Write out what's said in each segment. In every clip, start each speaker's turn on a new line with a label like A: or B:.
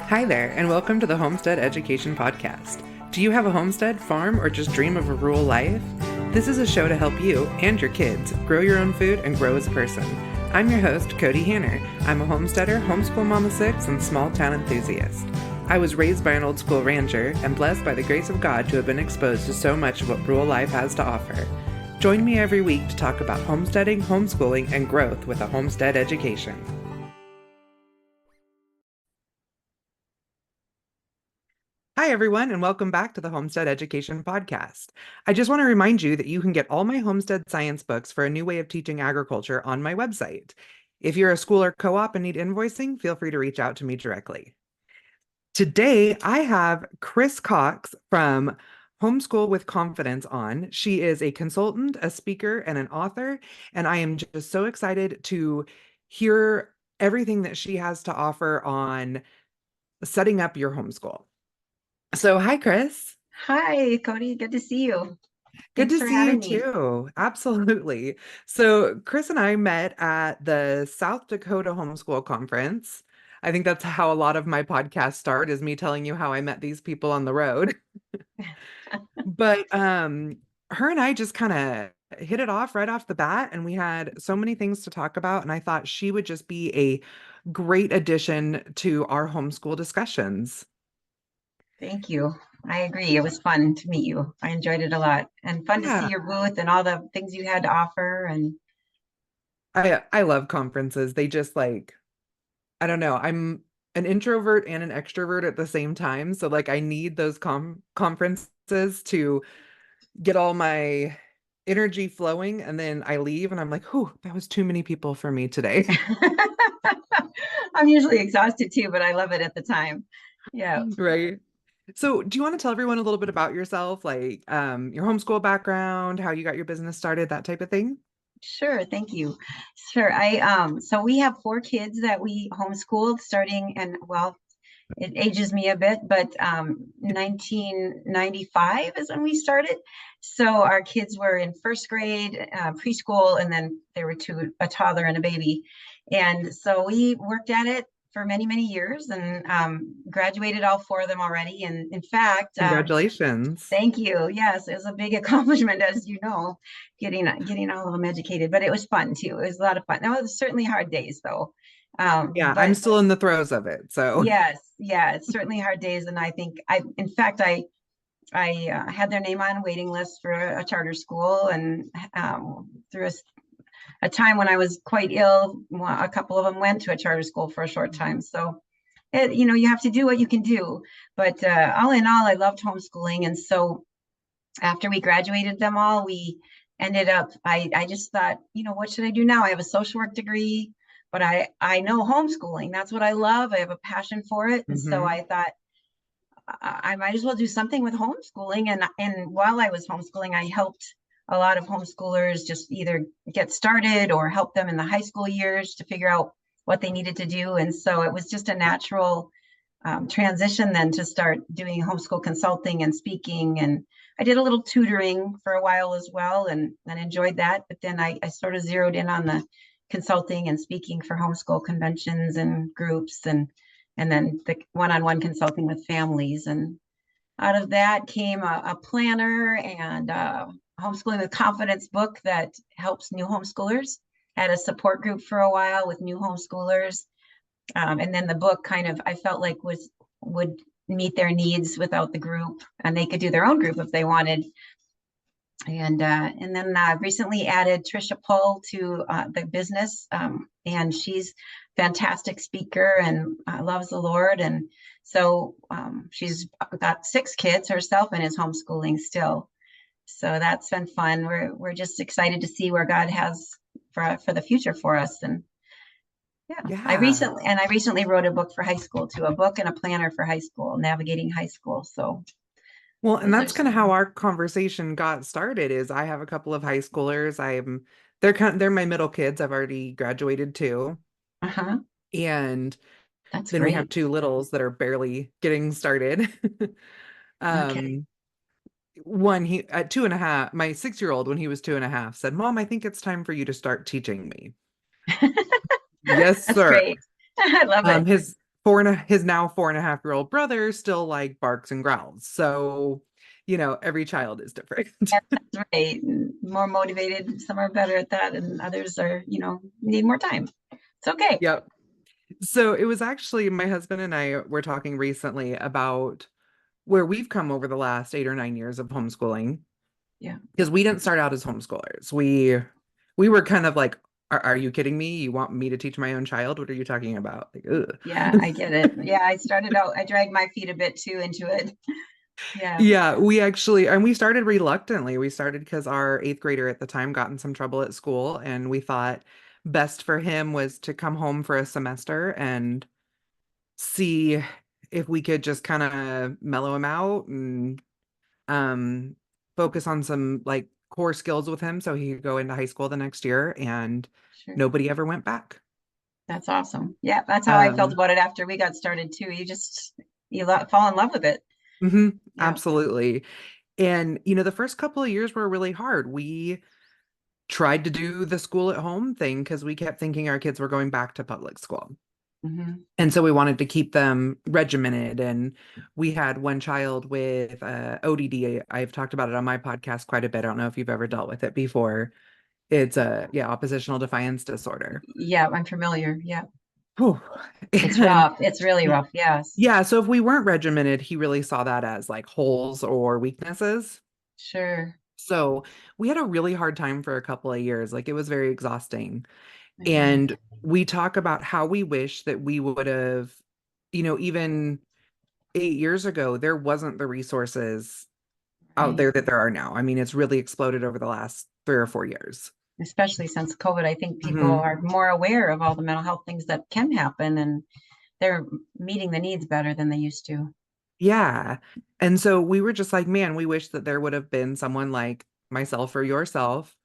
A: Hi there, and welcome to the Homestead Education Podcast. Do you have a homestead, farm, or just dream of a rural life? This is a show to help you and your kids grow your own food and grow as a person. I'm your host, Kody Hanner. I'm a homesteader, homeschool mom of six, and small town enthusiast. I was raised by an old school rancher and blessed by the grace of God to have been exposed to so much of what rural life has to offer. Join me every week to talk about homesteading, homeschooling, and growth with a homestead education. Hi, everyone, and welcome back to the Homestead Education Podcast. I just want to remind you that you can get all my homestead science books for a new way of teaching agriculture on my website. If you're a school or co-op and need invoicing, feel free to reach out to me directly. Today, I have Kris Cox from Homeschool with Confidence on. She is a consultant, a speaker, and an author, and I am just so excited to hear everything that she has to offer on setting up your homeschool. So, hi, Kris.
B: Hi, Kody. Good to see you.
A: Good
B: Thanks
A: to
B: for
A: see you
B: having me.
A: too. Absolutely. So, Kris and I met at the South Dakota Homeschool Conference. I think that's how a lot of my podcasts start, is me telling you how I met these people on the road. But her and I just kind of hit it off right off the bat, and we had so many things to talk about, and I thought she would just be a great addition to our homeschool discussions.
B: Thank you. I agree. It was fun to meet you. I enjoyed it a lot and fun to see
A: Yeah,
B: your booth and all the things you had to offer. And
A: I love conferences. They just like, I don't know. I'm an introvert and an extrovert at the same time. So like I need those conferences to get all my energy flowing, and then I leave and I'm like, "Whew, that was too many people for me today."
B: I'm usually exhausted too, but I love it at the time. Yeah,
A: Right. So, do you want to tell everyone a little bit about yourself, like your homeschool background, how you got your business started, that type of thing?
B: sure. Thank you. Sure. So we have four kids that we homeschooled starting and well, it ages me a bit, but 1995 is when we started. So our kids were in first grade, preschool, and then there were a toddler and a baby. And so we worked at it for many, many years and graduated all four of them already. And in fact,
A: Congratulations.
B: thank you. Yes, it was a big accomplishment, as you know, getting all of them educated. But it was fun too. It was a lot of fun. That was certainly hard days, though.
A: Yeah, I'm
B: But
A: still in the throes of it. So,
B: yes, yeah, it's certainly hard days, and I think in fact, I had their name on a waiting list for a charter school, and through a time when I was quite ill, a couple of them went to a charter school for a short time. So, you have to do what you can do. But all in all, I loved homeschooling, and so after we graduated them all, we ended up, I just thought, what should I do now? I have a social work degree, but I know homeschooling. That's what I love. I have a passion for it. And so
A: mhm.
B: I thought I might as well do something with homeschooling. And while I was homeschooling, I helped a lot of homeschoolers just either get started or help them in the high school years to figure out what they needed to do. And so it was just a natural transition then to start doing homeschool consulting and speaking. And I did a little tutoring for a while as well and enjoyed that. But then I sort of zeroed in on the consulting and speaking for homeschool conventions and groups and then the one-on-one consulting with families. And out of that came a planner and homeschooling with confidence book that helps new homeschoolers. Had a support group for a while with new homeschoolers, and then the book kind of I felt like would meet their needs without the group, and they could do their own group if they wanted. And then recently added Trisha Pohl to the business, and she's fantastic speaker and loves the Lord, and so she's got six kids herself and is homeschooling still. So that's been fun. We're just excited to see where God has for the future for us. And yeah,
A: Yeah.
B: I recently wrote a book for high school too, a book and a planner for high school, navigating high school. So
A: Well, and
B: those are
A: that's kind of how our conversation got started. Is I have a couple of high schoolers. They're my middle kids. I've already graduated too.
B: uh-huh.
A: And
B: That's
A: then we have
B: great.
A: two littles that are barely getting started.
B: Okay.
A: Um, one he at 2.5, my 6-year-old, when he was 2.5, said, "Mom, I think it's time for you to start teaching me." Yes,
B: That's
A: sir.
B: great. I love it.
A: His his now 4.5-year-old brother still like barks and growls. So, every child is different.
B: That's right. More motivated. Some are better at that, and others are, need more time. It's okay.
A: Yep. So it was actually my husband and I were talking recently about where we've come over the last 8 or 9 years of homeschooling
B: Yeah.
A: because we didn't start out as homeschoolers. We were kind of like, are you kidding me? You want me to teach my own child? What are you talking about? Like,
B: Yeah,
A: ugh.
B: I get it. Yeah, I started out, I dragged my feet a bit too into it. Yeah,
A: Yeah, we started reluctantly. We started because our eighth grader at the time got in some trouble at school, and we thought best for him was to come home for a semester and see if we could just kind of mellow him out and um focus on some like core skills with him so he could go into high school the next year, and
B: sure.
A: nobody ever went back.
B: That's awesome. Yeah, that's how I felt
A: Um,
B: about it after we got started too. Fall in love with it. Yeah.
A: absolutely. And the first couple of years were really hard. We tried to do the school at home thing because we kept thinking our kids were going back to public school.
B: Hmm.
A: And so we wanted to keep them regimented. And we had one child with ODD. I've talked about it on my podcast quite a bit. I don't know if you've ever dealt with it before. It's oppositional defiance disorder.
B: Yeah, I'm familiar. Yeah.
A: Whew.
B: It's
A: And
B: rough. It's really rough. Yes.
A: yeah, so if we weren't regimented, he really saw that as like holes or weaknesses.
B: Sure.
A: So we had a really hard time for a couple of years. Like it was very exhausting.
B: I bet.
A: And we talk about how we wish that we would have, even 8 years ago, there wasn't the resources out
B: Right.
A: there that there are now. I mean, it's really exploded over the last 3 or 4 years.
B: Especially since COVID, I think people
A: Hmm.
B: are more aware of all the mental health things that can happen, and they're meeting the needs better than they used to.
A: Yeah. And so we were just like, man, we wish that there would have been someone like myself or yourself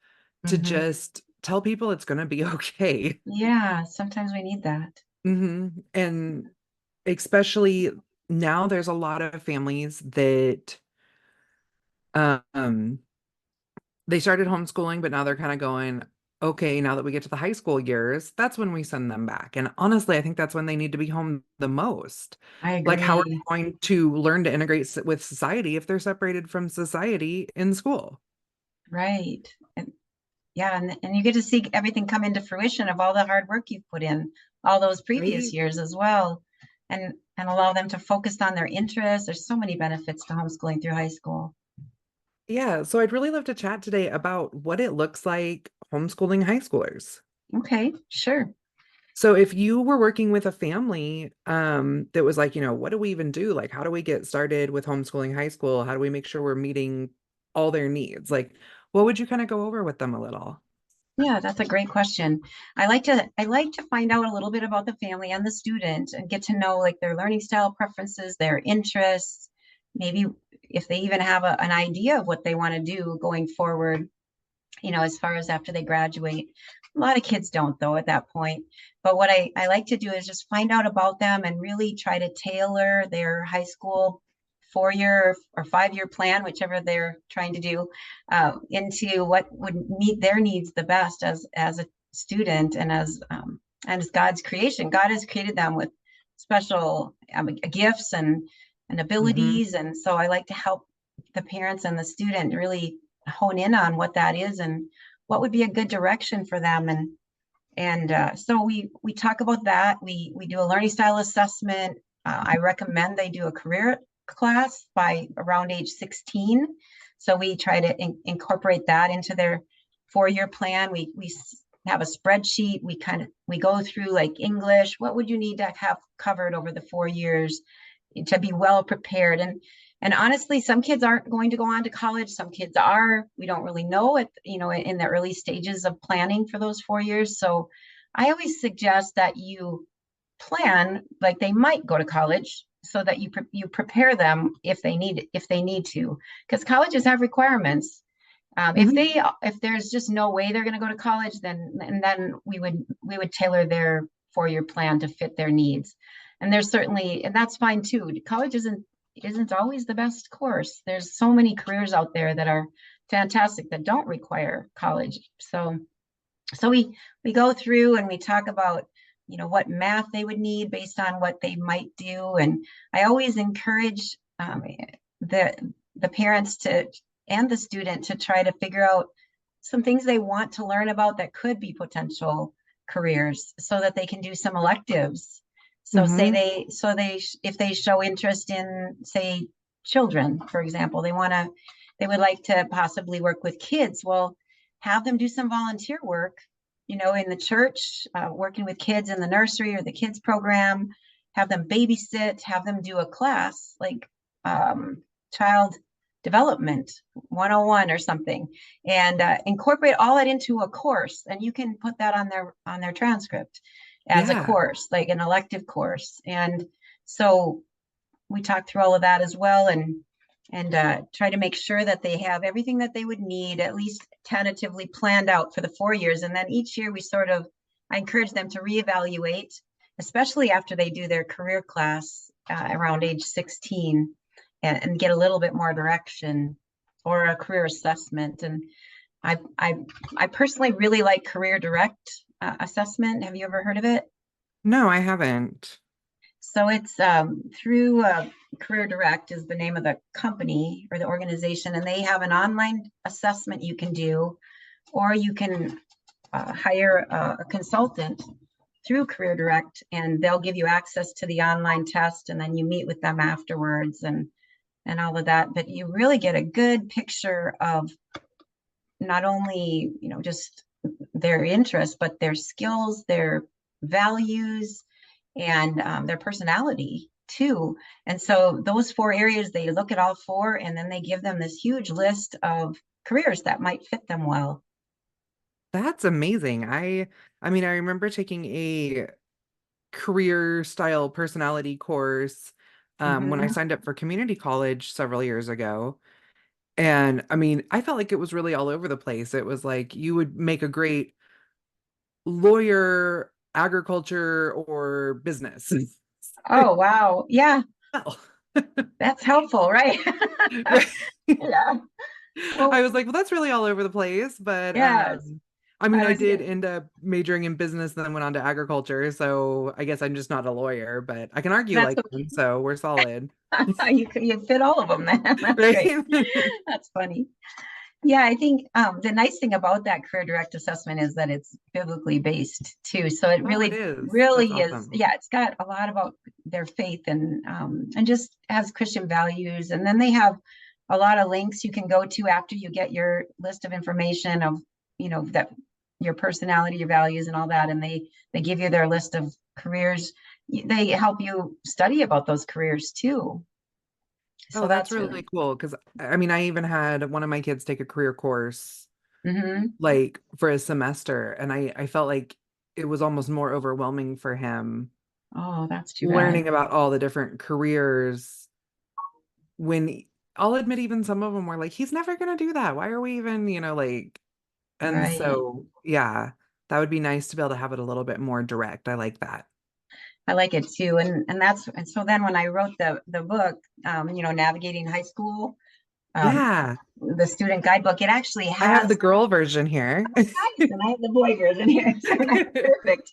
A: to
B: Hmm.
A: just tell people it's going to be okay.
B: Yeah, sometimes we need that.
A: And especially now, there's a lot of families that um they started homeschooling, but now they're kind of going, okay, now that we get to the high school years, that's when we send them back. And honestly, I think that's when they need to be home the most.
B: I
A: Like, how are they
B: agree.
A: going to learn to integrate with society if they're separated from society in school?
B: Right. And yeah, and you get to see everything come into fruition of all the hard work you've put in all those previous
A: Right?
B: years as well. And allow them to focus on their interests. There's so many benefits to homeschooling through high school.
A: Yeah. So I'd really love to chat today about what it looks like homeschooling high schoolers.
B: Okay, sure.
A: So if you were working with a family that was like, what do we even do? Like, how do we get started with homeschooling high school? How do we make sure we're meeting all their needs? Like, what would you kind of go over with them a little?
B: Yeah, that's a great question. I like to find out a little bit about the family and the student and get to know like their learning style preferences, their interests, maybe if they even have an idea of what they want to do going forward, as far as after they graduate. A lot of kids don't though at that point. But what I like to do is just find out about them and really try to tailor their high school 4 year or 5 year plan, whichever they're trying to do, into what would meet their needs the best as a student and as God's creation. God has created them with special gifts and
A: Hmm.
B: abilities, and so I like to help the parents and the student really hone in on what that is and what would be a good direction for them. And so we talk about that. We do a learning style assessment. I recommend they do a career class by around age 16. So we try to incorporate that into their 4 year plan. We have a spreadsheet. We go through like English. What would you need to have covered over the 4 years to be well prepared? And honestly, some kids aren't going to go on to college. Some kids are. We don't really know it, in the early stages of planning for those 4 years. So I always suggest that you plan like they might go to college so that you prepare them if they need to, because colleges have requirements.
A: Hmm.
B: If there's just no way they're going to go to college, then we would tailor their 4 year plan to fit their needs. And there's certainly, and that's fine too. College isn't always the best course. There's so many careers out there that are fantastic that don't require college. So we go through and we talk about what math they would need based on what they might do. And I always encourage the parents to and the student to try to figure out some things they want to learn about that could be potential careers, so that they can do some electives. So
A: Hmm.
B: if they show interest in, say, children, for example, they would like to possibly work with kids. Well, have them do some volunteer work, in the church, working with kids in the nursery or the kids program. Have them babysit, have them do a class like child development 101 or something, and incorporate all that into a course. And you can put that on their transcript as a
A: Yeah.
B: course, like an elective course. And so we talked through all of that as well, and try to make sure that they have everything that they would need, at least tentatively planned out for the 4 years. And then each year I encourage them to reevaluate, especially after they do their career class around age 16, and get a little bit more direction, or a career assessment. And I, I, I personally really like Career Direct assessment. Have you ever heard of it?
A: No, I haven't.
B: So it's through Career Direct is the name of the company or the organization, and they have an online assessment you can do, or you can hire a consultant through Career Direct, and they'll give you access to the online test, and then you meet with them afterwards, and all of that. But you really get a good picture of not only, just their interests, but their skills, their values, and their personality too. And so those 4 areas, they look at all four, and then they give them this huge list of careers that might fit them well.
A: That's amazing. I mean, I remember taking a career style personality course when I
B: Mm-hmm.
A: signed up for community college several years ago. And I mean, I felt like it was really all over the place. It was like you would make a great lawyer, agriculture, or business.
B: Oh, wow. Yeah,
A: Well,
B: that's helpful, right?
A: right.
B: Yeah.
A: I
B: Well,
A: was like, well, that's really all over the place. But
B: yes.
A: I mean,
B: I
A: I
B: was
A: did
B: gonna,
A: end up majoring in business, then went on to agriculture. So I guess I'm just not a lawyer, but I can argue
B: that's
A: like one, so we're solid.
B: okay. You fit all of them then. That's
A: Right?
B: great. That's funny. Yeah, I think the nice thing about that Career Direct assessment is that it's biblically based too. So it
A: Oh, it
B: really,
A: is. That's
B: really is.
A: awesome.
B: Yeah, it's got a lot about their faith, and just has Christian values. And then they have a lot of links you can go to after you get your list of information of, that your personality, your values, and all that. And they give you their list of careers. They help you study about those careers too.
A: Oh,
B: So
A: that's
B: that's
A: really
B: really.
A: cool. Because I mean, I even had one of my kids take a career course
B: Hmm.
A: like for a semester, and I felt like it was almost more overwhelming for him
B: Oh, that's too bad.
A: learning about all the different careers when I'll admit even some of them were like, he's never gonna do that. Why are we even, like, and
B: Right.
A: so yeah, that would be nice to be able to have it a little bit more direct. I like that.
B: I like it too. And so then when I wrote the book, Navigating High School, um,
A: Yeah,
B: the student guidebook, it actually
A: I have the
B: has.
A: girl version here.
B: Nice, and I have the boy version here. So that's perfect.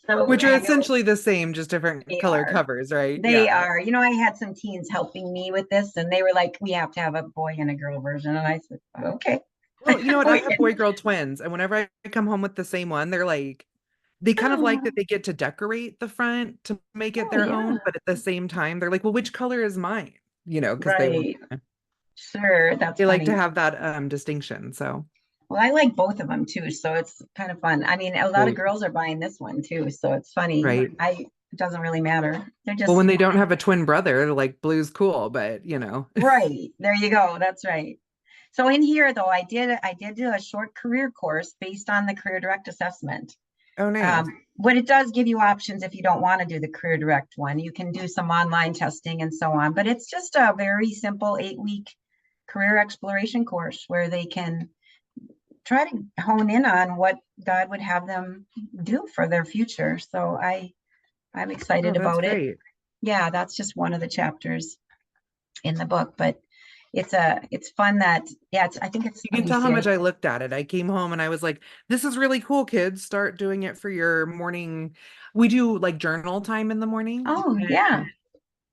B: So
A: Which are
B: I know
A: essentially the same, just different
B: they
A: color
B: are.
A: covers, right?
B: They
A: Yeah.
B: are. I had some teens helping me with this, and they were like, "We have to have a boy and a girl version." And I said, "Okay,
A: Well, you know what? I
B: we
A: have
B: can."
A: boy-girl twins, and whenever I come home with the same one, they're like, they kind of like that
B: Oh,
A: they get to decorate the front to make it
B: oh
A: their
B: yeah,
A: own, but at the same time, they're like, well, which color is mine? Because
B: right. Sure, that's
A: they like to
B: funny.
A: have that distinction. So,
B: Well, I like both of them too, so it's kind of fun. I mean, a lot of
A: right,
B: girls are buying this one too, so it's funny.
A: right.
B: It doesn't really matter. They're
A: Well,
B: just
A: when they don't have a twin brother, they're like blue's cool, but
B: right. There you go. That's right. So in here though, I did do a short career course based on the Career Direct assessment.
A: oh, nice.
B: What it does give you options if you don't want to do the Career Direct one. You can do some online testing and so on, but it's just a very simple 8-week career exploration course where they can try to hone in on what God would have them do for their future. So I'm
A: Oh,
B: excited
A: that's
B: about it.
A: great.
B: Yeah, that's just one of the chapters in the book, but it's fun that, yeah, I think it's,
A: You
B: let
A: can
B: me
A: tell how
B: see,
A: much I looked at it. I came home and I was like, this is really cool, kids. Start doing it for your morning. We do like journal time in the morning.
B: oh yeah.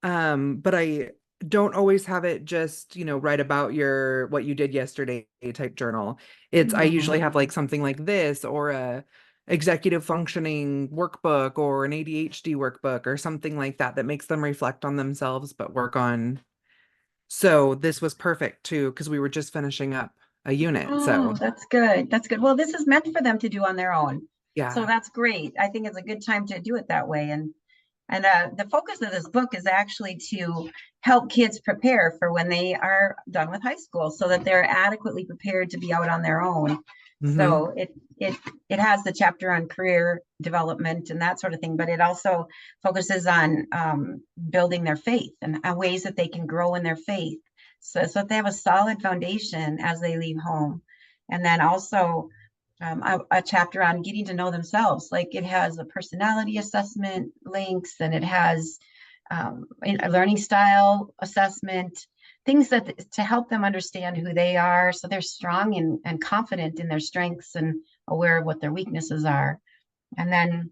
A: But I don't always have it just, write about your what you did yesterday type journal. I usually
B: Mhm.
A: have like something like this or a executive functioning workbook or an ADHD workbook or something like that that makes them reflect on themselves but work on. So this was perfect too, because we were just finishing up a unit.
B: Oh,
A: So
B: that's good. That's good. Well, this is meant for them to do on their own. So
A: yeah.
B: that's great. I think it's a good time to do it that way. And the focus of this book is actually to help kids prepare for when they are done with high school so that they're adequately prepared to be out on their own.
A: Hmm.
B: So it has the chapter on career development and that sort of thing, but it also focuses on building their faith and ways that they can grow in their faith. So that they have a solid foundation as they leave home. And then also a chapter on getting to know themselves. Like it has a personality assessment links, and it has a learning style assessment, things that to help them understand who they are, so they're strong and confident in their strengths and aware of what their weaknesses are. And then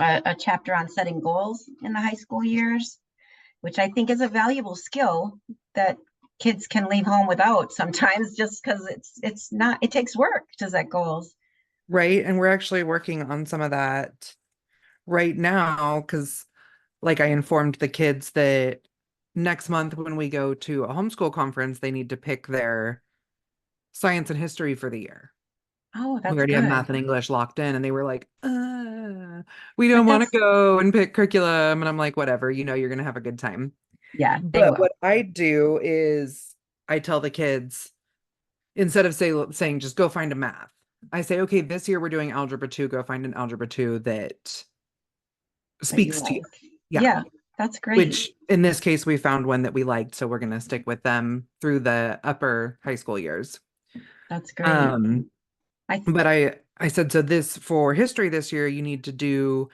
B: a chapter on setting goals in the high school years, which I think is a valuable skill that kids can leave home without sometimes, just because it's not, it takes work to set goals.
A: Right. And we're actually working on some of that right now because, like, I informed the kids that next month when we go to a homeschool conference, they need to pick their science and history for the year.
B: Oh,
A: We
B: that's
A: already have
B: good.
A: math and English locked in, and they were like, we don't
B: But
A: want to
B: that's,
A: go and pick curriculum. And I'm like, whatever, you're going to have a good time.
B: yeah, they
A: But
B: will.
A: what I do is I tell the kids, instead of saying just go find a math, I say, okay, this year we're doing algebra 2, go find an algebra 2 that
B: That you
A: speaks to you.
B: like.
A: Yeah.
B: Yeah, that's great.
A: Which in this case, we found one that we liked. So we're going to stick with them through the upper high school years.
B: That's great.
A: Um,
B: I,
A: but I said, so this for history this year, you need to do,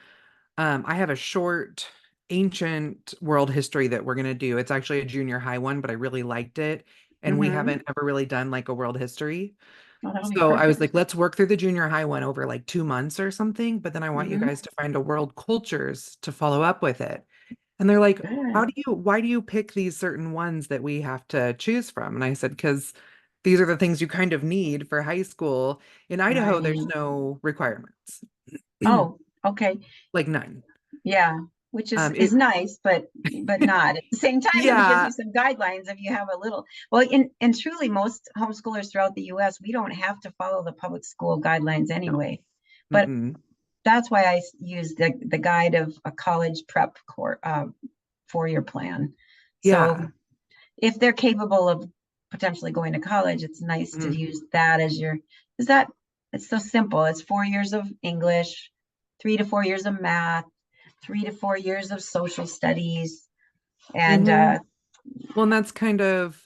A: I have a short ancient world history that we're going to do. It's actually a junior high one, but I really liked it. And we
B: mm-hmm.
A: haven't ever really done like a world history.
B: Oh, that'll be
A: So I was
B: perfect.
A: like, let's work through the junior high one over like 2 months or something. But then I want you
B: Mm-hmm.
A: guys to find a world cultures to follow up with it. And they're like,
B: Good.
A: why do you pick these certain ones that we have to choose from? And I said, because these are the things you kind of need for high school. In Idaho, there's
B: Right.
A: no requirements,
B: Oh, okay.
A: like none.
B: Yeah, which is
A: It,
B: nice, but not at the same time. It gives you
A: yeah,
B: some guidelines if you have a little. Well, and truly, most homeschoolers throughout the U.S. we don't have to follow the public school guidelines
A: no,
B: anyway. But
A: mm-mm.
B: that's why I use the guide of a college prep core 4-year plan. So
A: Yeah,
B: if they're capable of potentially going to college, it's nice to
A: mm,
B: use that as your, is that, it's so simple. It's 4 years of English, 3 to 4 years of math, 3 to 4 years of social studies, and
A: hmm. Well, and that's kind of,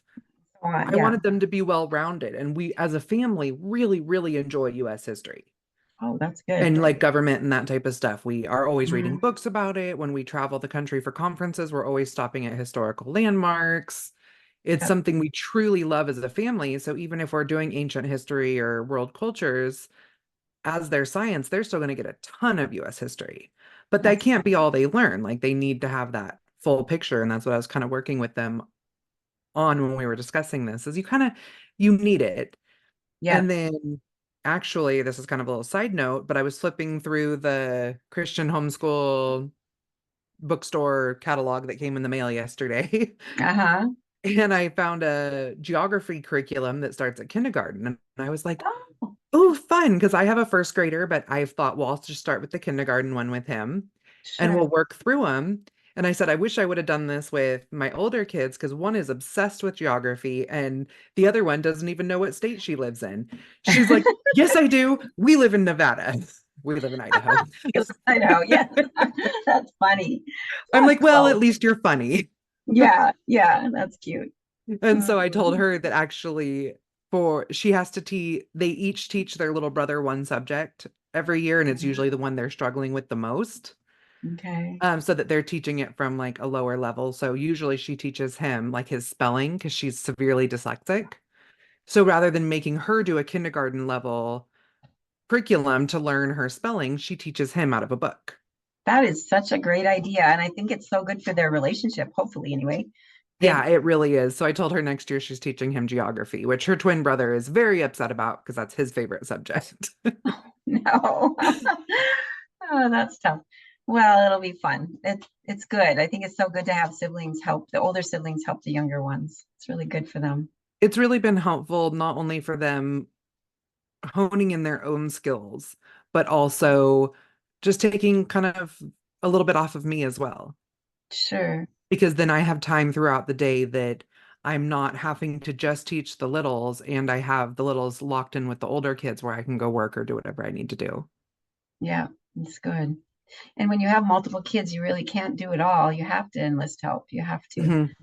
B: so on.
A: I
B: Yeah.
A: wanted them to be well-rounded. And we, as a family, really, really enjoy US history.
B: Oh, that's good.
A: And like government and that type of stuff. We are always reading
B: Mhm.
A: books about it. When we travel the country for conferences, we're always stopping at historical landmarks. It's
B: Yep.
A: something we truly love as a family. So even if we're doing ancient history or world cultures as their science, they're still going to get a ton of US history. But that
B: That's
A: can't be all they learn. Like they need to have that full picture. And that's what I was kind of working with them on when we were discussing this, is you need it.
B: yeah.
A: And then actually, this is kind of a little side note, but I was flipping through the Christian homeschool bookstore catalog that came in the mail yesterday.
B: Uh-huh.
A: And I found a geography curriculum that starts at kindergarten. And I was like,
B: Oh,
A: oh, fun. Because I have a first grader, but I've thought, well, I'll just start with the kindergarten one with him and
B: sure.
A: we'll work through them. And I said, I wish I would have done this with my older kids because one is obsessed with geography and the other one doesn't even know what state she lives in. She's like, yes, I do. We live in Nevada. We live in Idaho.
B: Yes, I know. Yeah. That's funny.
A: I'm
B: That's
A: like, well, at
B: close.
A: least you're funny.
B: Yeah, yeah, that's cute.
A: And so I told
B: Mm.
A: her that actually for she has to teach, they each teach their little brother one subject every year, and it's usually the one they're struggling with the most.
B: Okay.
A: so that they're teaching it from like a lower level. So usually she teaches him like his spelling because she's severely dyslexic. So rather than making her do a kindergarten level curriculum to learn her spelling, she teaches him out of a book.
B: That is such a great idea. And I think it's so good for their relationship, hopefully, anyway. That
A: Yeah, it really is. So I told her next year she's teaching him geography, which her twin brother is very upset about because that's his favorite subject.
B: no. Oh, that's tough. Well, it'll be fun. It's good. I think it's so good to have siblings help, the older siblings help the younger ones. It's really good for them.
A: It's really been helpful not only for them honing in their own skills, but also just taking kind of a little bit off of me as well.
B: Sure.
A: Because then I have time throughout the day that I'm not having to just teach the littles and I have the littles locked in with the older kids where I can go work or do whatever I need to do.
B: Yeah, it's good. And when you have multiple kids, you really can't do it all. You have to enlist help. You have to.
A: Mhm.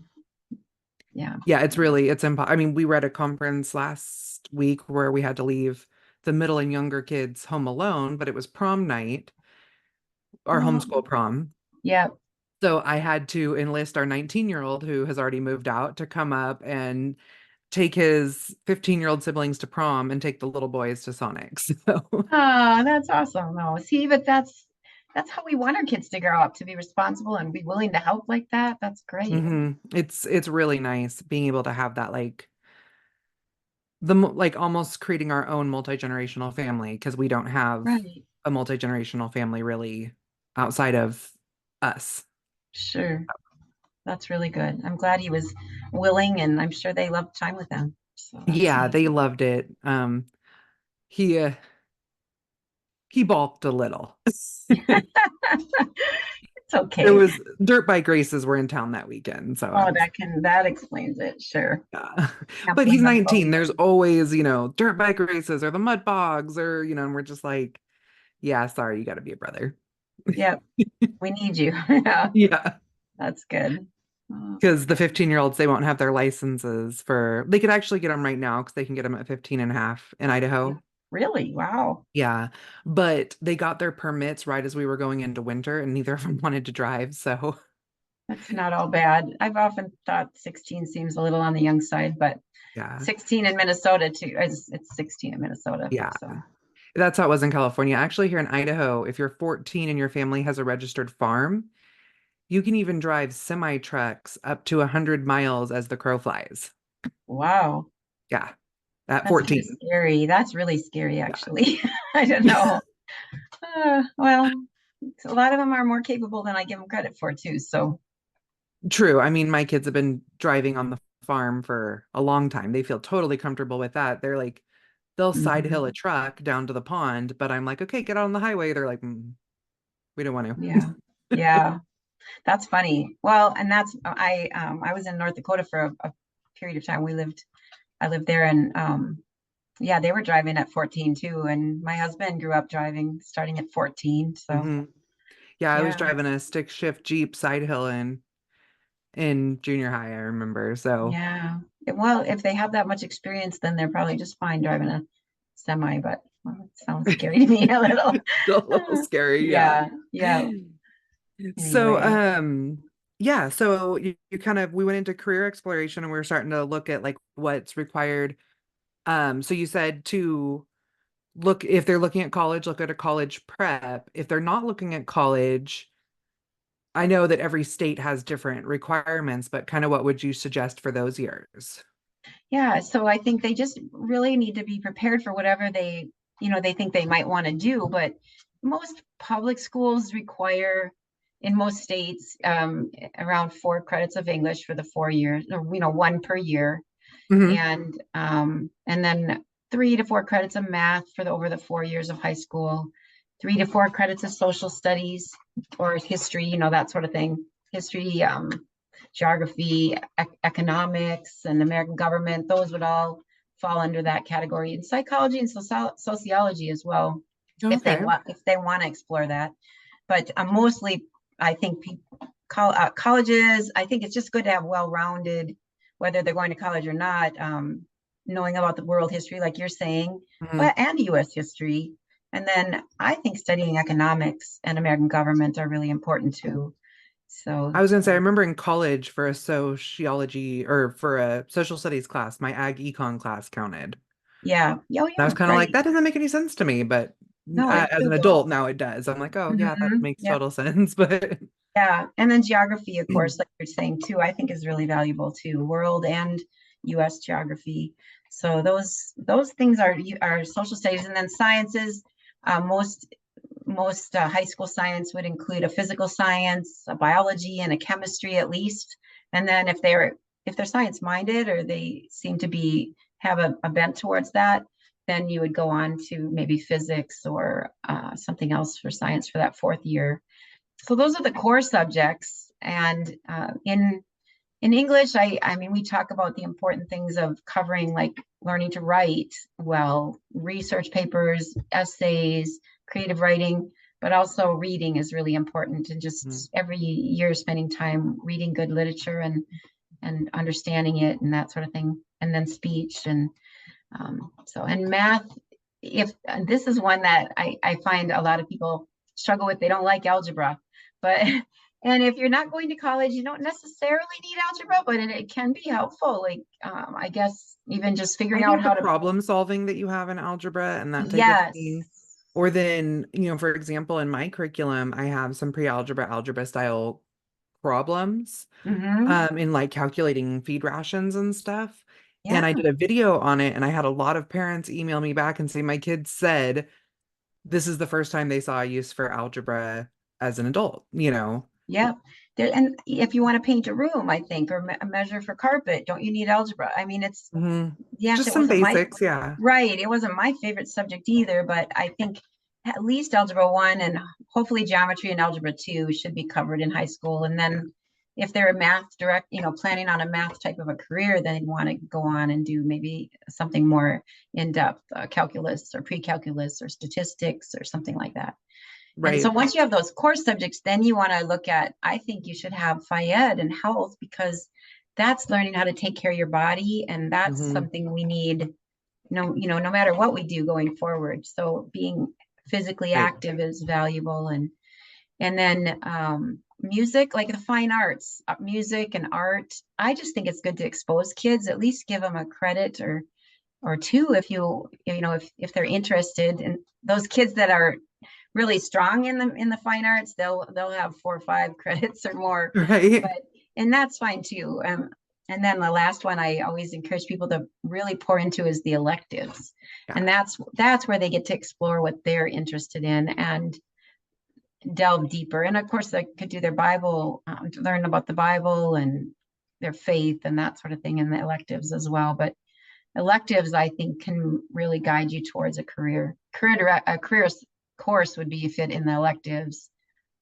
B: Yeah.
A: Yeah, it's impo I mean, we were at a conference last week where we had to leave the middle and younger kids home alone, but it was prom night, our
B: Oh,
A: homeschool prom.
B: yeah.
A: So I had to enlist our 19-year-old who has already moved out to come up and take his 15-year-old siblings to prom and take the little boys to Sonics. So
B: Oh, that's awesome. No, see, but that's how we want our kids to grow up, to be responsible and be willing to help like that. That's great.
A: it's really nice being able to have that like like almost creating our own multi-generational family because we don't have
B: Right.
A: a multi-generational family really outside of us.
B: Sure. That's really good. I'm glad he was willing, and I'm sure they loved time with them. So that's
A: Yeah,
B: neat.
A: they loved it. He uh, he balked a little.
B: It's
A: There
B: okay.
A: was dirt bike races were in town that weekend, so
B: Oh,
A: it's
B: that explains it. Sure.
A: yeah.
B: Can't
A: But
B: blame
A: he's
B: them both.
A: 19. There's always, dirt bike races or the mud bogs or, and we're just like, yeah, sorry, you got to be a brother.
B: Yep. We need you. Yeah.
A: Yeah.
B: That's good. Oh,
A: Because the 15-year-olds, they won't have their licenses they could actually get them right now because they can get them at 15 and a half in
B: yeah.
A: Idaho.
B: Really? Wow.
A: Yeah. But they got their permits right as we were going into winter and neither of them wanted to drive. So,
B: That's not all bad. I've often thought 16 seems a little on the young side, but
A: yeah.
B: 16 in Minnesota too. It's 16 in Minnesota.
A: Yeah.
B: So
A: That's how it was in California. Actually, here in Idaho, if you're 14 and your family has a registered farm, you can even drive semi trucks up to 100 miles as the crow flies.
B: wow.
A: Yeah, at
B: That's kind of
A: 14.
B: scary. That's really scary,
A: Yeah.
B: actually. I don't know. Well, a lot of them are more capable than I give them credit for, too. So,
A: True. I mean, my kids have been driving on the farm for a long time. They feel totally comfortable with that. They're like, they'll side hill
B: mhm.
A: a truck down to the pond, but I'm like, okay, get out on the highway. They're like, we don't want to.
B: Yeah, yeah, that's funny. Well, and I was in North Dakota for a period of time. I lived there, and yeah, they were driving at 14 too. And my husband grew up driving starting at 14. So,
A: hmm Yeah, I was
B: yeah,
A: driving a stick shift Jeep side hill in junior high, I remember. So
B: yeah. Well, if they have that much experience, then they're probably just fine driving a semi, but well, it sounds scary to me a little.
A: still a little scary, yeah.
B: Yeah, yeah.
A: So,
B: Anyway,
A: yeah, so you kind of we went into career exploration and we are starting to look at like what's required. So you said to look if they're looking at college, look at a college prep. If they're not looking at college, I know that every state has different requirements, but kind of what would you suggest for those years?
B: yeah, so I think they just really need to be prepared for whatever they think they might want to do. But most public schools require, in most states, around 4 credits of English for the 4 years, or, one per year,
A: Hmm
B: and then 3 to 4 credits of math for over the 4 years of high school, 3 to 4 credits of social studies or history, that sort of thing. History, geography, economics, and American government, those would all fall under that category. And psychology and sociology as well,
A: Okay.
B: if they want to explore that. But mostly, I think colleges. I think it's just good to have well-rounded, whether they're going to college or not, knowing about the world history, like you're saying,
A: Mhm.
B: but and U.S. history. And then I think studying economics and American government are really important too. So
A: I was gonna say, I remember in college for a sociology or for a social studies class, my ag econ class counted.
B: yeah, oh
A: And I
B: yeah,
A: was kind of like,
B: right.
A: that doesn't make any sense to me, but
B: No, it
A: as an
B: should.
A: adult now it does. I'm like, oh yeah, that makes
B: Yeah,
A: total sense. But
B: yeah. And then geography, of course, like you're saying too, I think is really valuable too, world and US geography. So those things are social studies. And then sciences, most high school science would include a physical science, a biology, and a chemistry at least. And then if they're science minded or they seem to be have a bent towards that, then you would go on to maybe physics or something else for science for that fourth year. So those are the core subjects. And in English, I mean, we talk about the important things of covering like learning to write well, research papers, essays, creative writing, but also reading is really important. And
A: Mhm.
B: just every year spending time reading good literature and understanding it and that sort of thing. And then speech and math. If this is one that I find a lot of people struggle with, they don't like algebra, but and if you're not going to college, you don't necessarily need algebra, but it can be helpful. Like I guess even just
A: I
B: figuring out
A: think the
B: how to.
A: problem solving that you have in algebra and that type of
B: Yes.
A: thing, or then, for example, in my curriculum, I have some pre-algebra, algebra style problems
B: Hmm.
A: in like calculating feed rations and stuff. And I
B: Yeah.
A: did a video on it, and I had a lot of parents email me back and say my kids said this is the first time they saw a use for algebra as an adult.
B: Yeah. There, and if you want to paint a room, I think, or measure for carpet, don't you need algebra? I mean, it's
A: hmm
B: yes,
A: Just
B: it
A: some
B: wasn't my
A: basics, yeah.
B: right. It wasn't my favorite subject either, but I think at least algebra one and hopefully geometry and algebra two should be covered in high school. And
A: Yeah.
B: then if they're a math direct, planning on a math type of a career, then they want to go on and do maybe something more in depth, calculus or pre-calculus or statistics or something like that. And so
A: Right.
B: once you have those core subjects, then you want to look at, I think you should have phy ed and health because that's learning how to take care of your body. And that's
A: hmm
B: something we need, no matter what we do going forward. So being physically
A: Right.
B: active is valuable. And then music, like the fine arts, music and art. I just think it's good to expose kids, at least give them a credit or two if they're interested. And those kids that are really strong in the fine arts, they'll have 4 or 5 credits or more.
A: Right.
B: But and that's fine too. And then the last one I always encourage people to really pour into is the electives,
A: Yeah.
B: and that's where they get to explore what they're interested in and delve deeper. And of course, they could do their Bible, learn about the Bible and their faith and that sort of thing in the electives as well. But electives, I think, can really guide you towards a career. A career course would be fit in the electives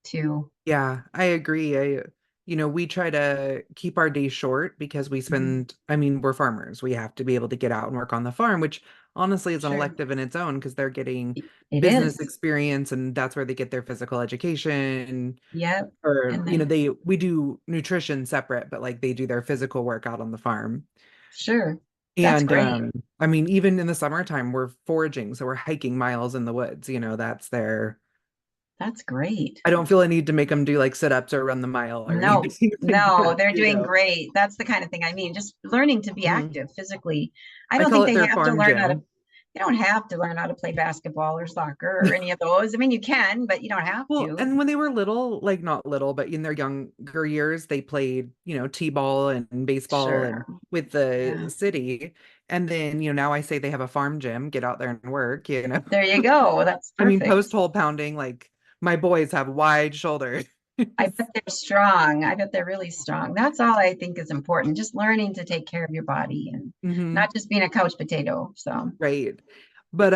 B: too.
A: Yeah, I agree. We try to keep our days short because
B: Mhm.
A: I mean, we're farmers. We have to be able to get out and work on the farm, which honestly is an
B: Sure,
A: elective in its own because they're getting
B: it
A: business
B: is.
A: experience and that's where they get their physical education.
B: Yep.
A: Or,
B: And then,
A: we do nutrition separate, but like they do their physical work out on the farm.
B: sure, that's
A: And
B: great.
A: I mean, even in the summertime, we're foraging, so we're hiking miles in the woods. That's their
B: That's great.
A: I don't feel a need to make them do like sit-ups or run the mile or
B: No,
A: anything like
B: no,
A: that,
B: they're doing great. That's the kind of thing I mean, just learning to be
A: Mhm.
B: active physically. I
A: I
B: don't
A: call
B: think
A: it
B: they
A: their
B: have to
A: farm
B: learn how to,
A: gym.
B: they don't have to learn how to play basketball or soccer or any of those. I mean, you can, but you don't have
A: Well,
B: to.
A: and when they were little, like not little, but in their younger years, they played, t-ball and baseball
B: Sure.
A: and with
B: Yeah.
A: the city. And then, now I say they have a farm gym, get out there and work.
B: There you go. That's
A: I mean,
B: perfect.
A: post hole pounding, like my boys have wide shoulders.
B: I bet they're strong. I bet they're really strong. That's all I think is important. Just learning to take care of your body and
A: hmm
B: not just being a couch potato. So
A: Right. But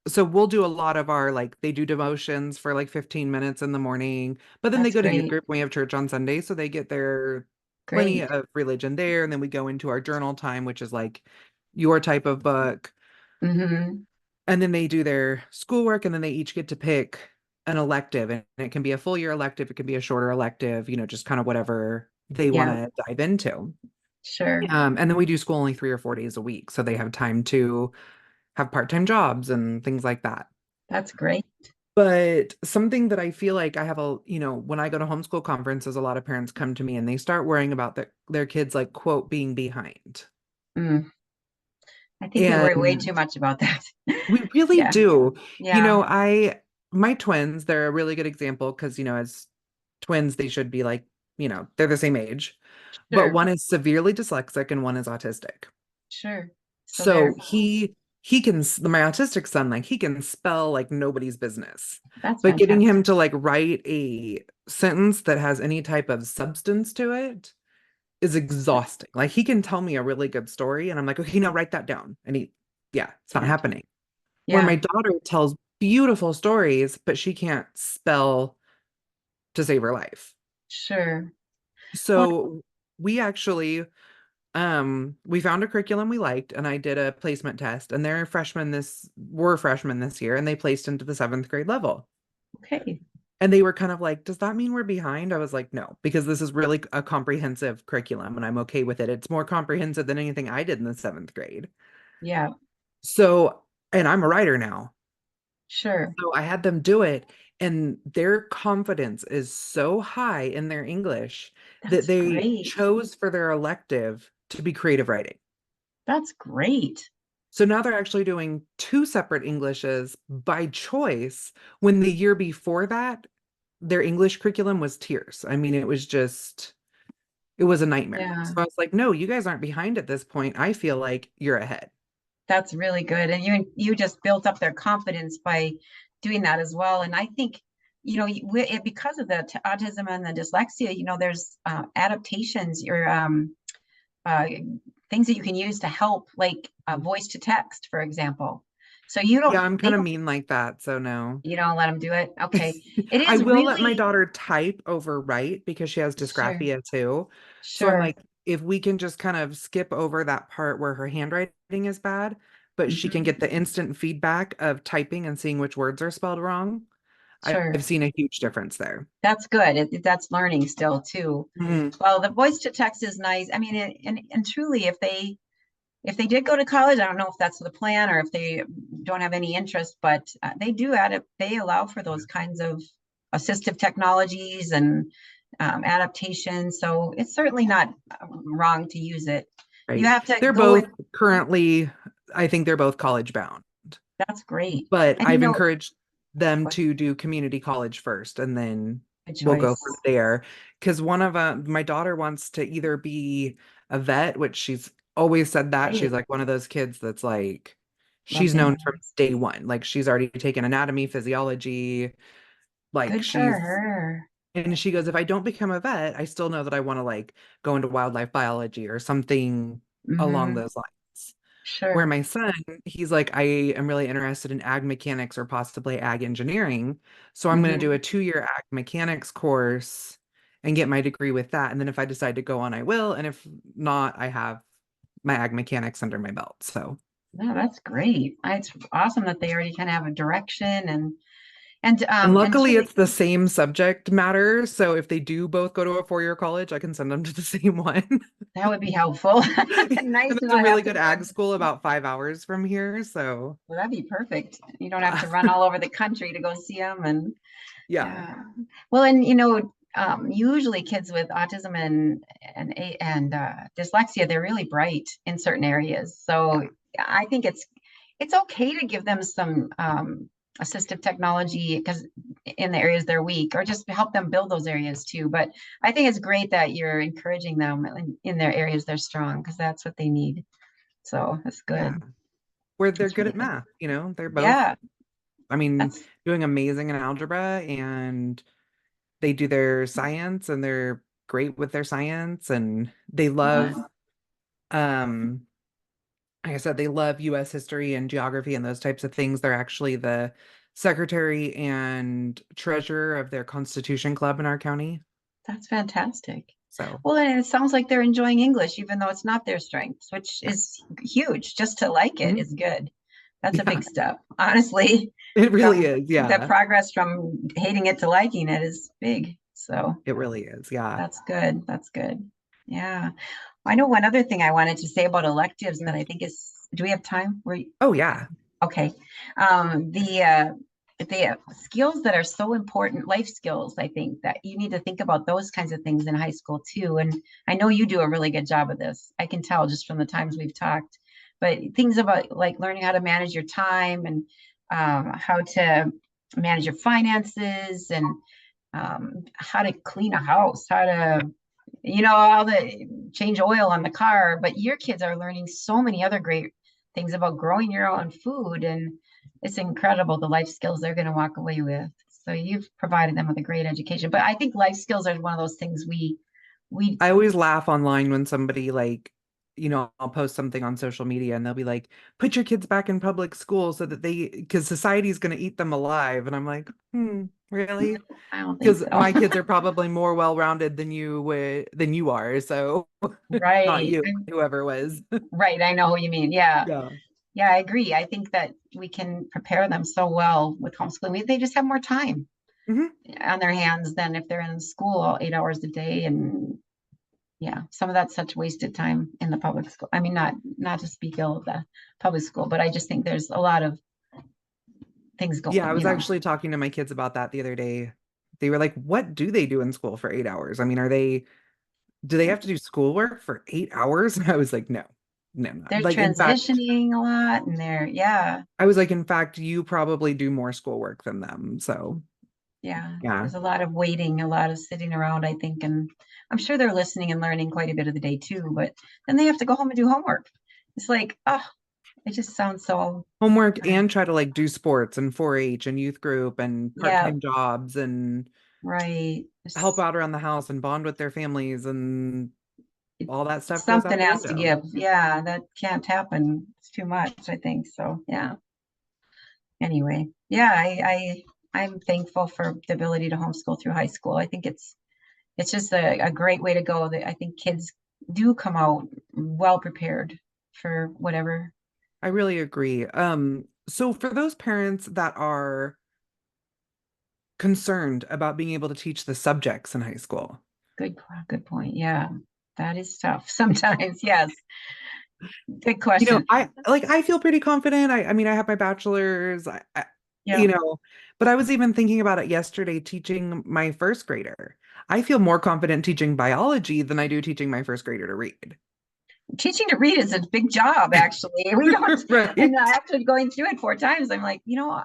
A: so we'll do a lot of our like they do devotions for like 15 minutes in the morning, but then they
B: that's
A: go to youth
B: great.
A: group and we have church on Sunday, so they get their plenty
B: Great.
A: of religion there, and then we go into our journal time, which is like your type of book,
B: Hmm.
A: and then they do their schoolwork, and then they each get to pick an elective, and it can be a full year elective, it can be a shorter elective, just kind of whatever they want
B: Yeah,
A: to dive into.
B: sure.
A: And then we do school only 3 or 4 days a week, so they have time to have part-time jobs and things like that.
B: That's great.
A: But something that I feel like I have when I go to homeschool conferences, a lot of parents come to me and they start worrying about their kids, like, quote, being behind.
B: Mm, I think we worry way too
A: And
B: much about that.
A: we really
B: Yeah.
A: do.
B: Yeah.
A: My twins, they're a really good example because, as twins, they should be like, they're the same age. But
B: Sure.
A: one is severely dyslexic and one is autistic.
B: Sure. So
A: So
B: there,
A: he can my autistic son, like, he can spell like nobody's business.
B: that's
A: But getting him
B: fantastic.
A: to like write a sentence that has any type of substance to it is exhausting. Like, he can tell me a really good story and I'm like, okay, now write that down. And yeah, it's not
B: Yeah.
A: happening. Where
B: Yeah.
A: my daughter tells beautiful stories, but she can't spell to save her life.
B: Sure. Well,
A: So we actually we found a curriculum we liked and I did a placement test and were freshmen this year and they placed into the 7th grade level.
B: okay.
A: And they were kind of like, does that mean we're behind? I was like, no, because this is really a comprehensive curriculum and I'm okay with it. It's more comprehensive than anything I did in the 7th grade.
B: Yeah.
A: So, and I'm a writer now.
B: Sure.
A: So I had them do it, and their confidence is so high in their English that
B: That's
A: they
B: great.
A: chose for their elective to be creative writing.
B: That's great.
A: So now they're actually doing two separate Englishes by choice, when the year before that, their English curriculum was tears. I mean, it was a nightmare. So
B: Yeah.
A: I was like, no, you guys aren't behind at this point. I feel like you're ahead.
B: That's really good. And you just built up their confidence by doing that as well. And I think, because of the autism and the dyslexia, there's adaptations or uh, things that you can use to help, like voice to text, for example. So
A: Yeah, I'm
B: they
A: kind of
B: don't,
A: mean like that. So no.
B: you don't let them do it. Okay. It
A: I
B: is
A: will let my
B: really,
A: daughter type over write because she has
B: sure,
A: dysgraphia too. So I'm
B: sure.
A: like, if we can just kind of skip over that part where her handwriting is bad, but she can
B: Mhm.
A: get the instant feedback of typing and seeing which words are spelled wrong.
B: Sure.
A: I've seen a huge difference there.
B: That's good. That's learning still too.
A: Mhm.
B: Well, the voice to text is nice. I mean, and truly, if they did go to college, I don't know if that's the plan or if they don't have any interest, but they do they allow for those kinds of assistive technologies and adaptations. So it's certainly not wrong to use it. You
A: Right.
B: have to
A: They're
B: go
A: both
B: with,
A: currently, I think they're both college bound,
B: that's great.
A: but
B: And
A: I've encouraged them to do community college first and then
B: good
A: we'll go from
B: choice.
A: there. Because my daughter wants to either be a vet, which she's always said that. She's
B: Great.
A: like one of those kids that's like,
B: Loves
A: she's known from
B: animals.
A: day one. Like, she's already taken anatomy, physiology. Like,
B: Good for her.
A: and she goes, if I don't become a vet, I still know that I want to like go into wildlife biology or something along
B: Hmm.
A: those lines. Where
B: Sure.
A: my son, he's like, I am really interested in ag mechanics or possibly ag engineering. So I'm going to do
B: Hmm.
A: a 2-year ag mechanics course and get my degree with that. And then if I decide to go on, I will. And if not, I have my ag mechanics under my belt. So,
B: No, that's great. It's awesome that they already kind of have a direction and
A: and
B: and
A: luckily
B: truly
A: it's the same subject matter. So if they do both go to a 4-year college, I can send them to the same one.
B: that would be helpful.
A: And
B: Nice to
A: it's a
B: not
A: really
B: have to
A: good
B: drive.
A: ag school about 5 hours from here. So,
B: Well, that'd be perfect. You don't have
A: yeah.
B: to run all over the country to go see them. And
A: Yeah.
B: yeah, well, and usually kids with autism and dyslexia, they're really bright in certain areas. So
A: Yeah.
B: I think it's okay to give them some assistive technology because in the areas they're weak, or just help them build those areas too. But I think it's great that you're encouraging them in their areas they're strong because that's what they need. So that's
A: Yeah.
B: good.
A: Where they're
B: It's
A: good
B: really
A: at
B: good.
A: math, they're both,
B: Yeah,
A: I mean,
B: that's
A: doing amazing in algebra, and they do their science and they're great with their science, and they love,
B: fun.
A: um like I said, they love US history and geography and those types of things. They're actually the secretary and treasurer of their Constitution Club in our county.
B: That's fantastic.
A: So,
B: Well, and it sounds like they're enjoying English, even though it's not their strengths, which
A: yeah.
B: is huge. Just to like it
A: Mhm.
B: is good. That's a
A: Yeah,
B: big step, honestly.
A: it really
B: From
A: is.
B: the
A: Yeah,
B: progress from hating it to liking it is big. So
A: it really is. Yeah.
B: that's good. That's good. Yeah. I know one other thing I wanted to say about electives that I think is, do we have time?
A: Oh, yeah.
B: Okay. The they have skills that are so important, life skills. I think that you need to think about those kinds of things in high school too. And I know you do a really good job of this. I can tell just from the times we've talked. But things about like learning how to manage your time and how to manage your finances and how to clean a house, how to, all the change oil on the car. But your kids are learning so many other great things about growing your own food. And it's incredible the life skills they're going to walk away with. So you've provided them with a great education. But I think life skills are one of those things we
A: I always laugh online when somebody like, I'll post something on social media and they'll be like, put your kids back in public school so that because society's going to eat them alive. And I'm like, really?
B: I don't think
A: Because
B: so.
A: my kids are probably more well-rounded than you are. So not
B: Right.
A: you, whoever was.
B: Right. I know what you mean. Yeah.
A: Yeah.
B: Yeah, I agree. I think that we can prepare them so well with homeschooling. They just have more time
A: Hmm.
B: on their hands than if they're in school 8 hours a day. And yeah, some of that's such wasted time in the public school. I mean, not to speak ill of the public school, but I just think there's a lot of things
A: Yeah, I
B: going,
A: was actually talking to my kids about that the other day. They were like, what do they do in school for 8 hours? I mean, do they have to do schoolwork for 8 hours? And I was like, no, no, no.
B: they're
A: Like, in fact,
B: transitioning a lot and yeah,
A: I was like, in fact, you probably do more schoolwork than them. So,
B: yeah.
A: yeah.
B: There's a lot of waiting, a lot of sitting around, I think, and I'm sure they're listening and learning quite a bit of the day too, but then they have to go home and do homework. It's like, oh, it just sounds so,
A: Homework and try to like do sports and 4-H and youth group and
B: yeah,
A: part-time jobs and
B: right.
A: help out around the house and bond with their families and
B: It,
A: all that stuff goes out
B: something
A: the
B: has to
A: window.
B: give. Yeah, that can't happen. It's too much, I think. So yeah. Anyway, yeah, I'm thankful for the ability to homeschool through high school. I think it's just a great way to go. That I think kids do come out well prepared for whatever.
A: I really agree. So for those parents that are concerned about being able to teach the subjects in high school,
B: Good, good point. Yeah, that is tough sometimes. Yes, good question.
A: I feel pretty confident. I mean, I have my bachelor's,
B: Yeah.
A: but I was even thinking about it yesterday teaching my first grader. I feel more confident teaching biology than I do teaching my first grader to read.
B: Teaching to read is a big job, actually. We don't, and
A: Right.
B: after going through it 4 times, I'm like,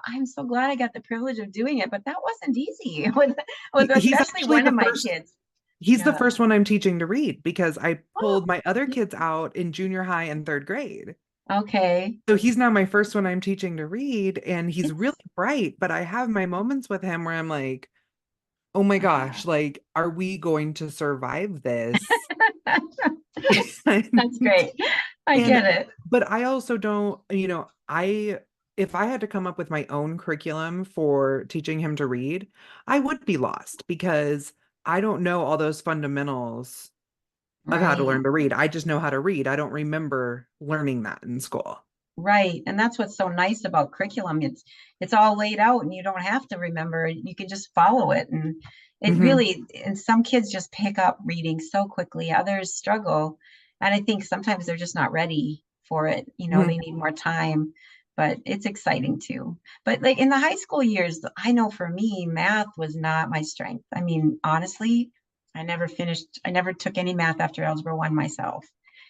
B: I'm so glad I got the privilege of doing it, but that wasn't easy with
A: He's
B: especially
A: actually
B: one of
A: the
B: my
A: first
B: kids.
A: he's the
B: Yeah.
A: first one I'm teaching to read because I
B: Oh,
A: pulled my other kids out in junior high and third grade.
B: okay.
A: So he's now my first one I'm teaching to read, and he's really
B: It's
A: bright, but I have my moments with him where I'm like, oh my gosh, like, are we going to survive this?
B: that's
A: And,
B: great. I
A: and
B: get it.
A: but I also don't, if I had to come up with my own curriculum for teaching him to read, I would be lost because I don't know all those fundamentals of how to
B: Right.
A: learn to read. I just know how to read. I don't remember learning that in school.
B: Right. And that's what's so nice about curriculum. It's all laid out and you don't have to remember. You can just follow it. And it
A: Hmm.
B: really, and some kids just pick up reading so quickly, others struggle. And I think sometimes they're just not ready for it. They need more time, but it's exciting too. But like in the high school years, I know for me, math was not my strength. I mean, honestly, I never took any math after Algebra 1 myself.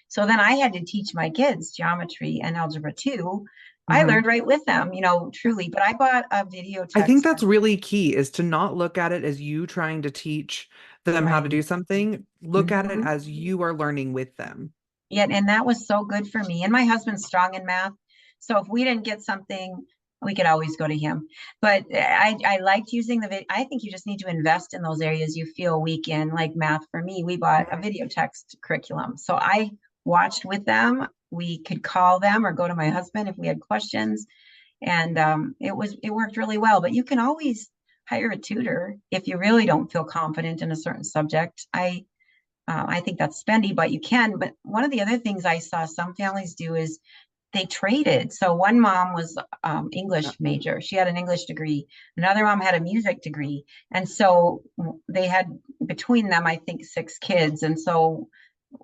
B: So then I had to teach my kids geometry and algebra 2. I
A: Hmm.
B: learned right with them, truly. But I bought a video
A: I think
B: text
A: that's
B: from,
A: really key is to not look at it as you trying to teach them how to
B: right.
A: do something. Look at it
B: Hmm.
A: as you are learning with them.
B: Yeah, and that was so good for me. And my husband's strong in math. So if we didn't get something, we could always go to him. But I liked using the video. I think you just need to invest in those areas you feel weak in, like math. For me, we bought a
A: Mhm.
B: video text curriculum. So I watched with them. We could call them or go to my husband if we had questions. And it worked really well. But you can always hire a tutor if you really don't feel confident in a certain subject. I think that's spendy, but you can. But one of the other things I saw some families do is they traded. So one mom was
A: Yeah.
B: English major. She had an English degree. Another mom had a music degree. And so they had between them, I think, 6 kids. And so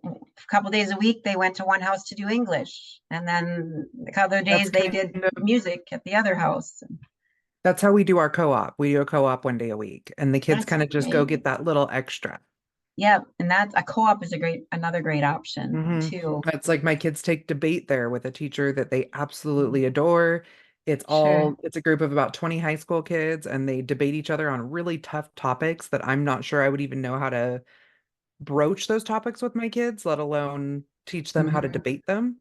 B: a couple days a week, they went to one house to do English. And then the other
A: That's
B: days they
A: kind
B: did
A: of
B: music at the other house.
A: That's how we do our co-op. We do a co-op 1 day a week, and the kids
B: That's
A: kind of just go
B: great.
A: get that little extra.
B: Yeah, and that's a co-op is another great option
A: Hmm.
B: too.
A: It's like my kids take debate there with a teacher that they
B: Mm,
A: absolutely adore.
B: sure.
A: It's a group of about 20 high school kids, and they debate each other on really tough topics that I'm not sure I would even know how to broach those topics with my kids, let alone teach them how to
B: Mhm.
A: debate them.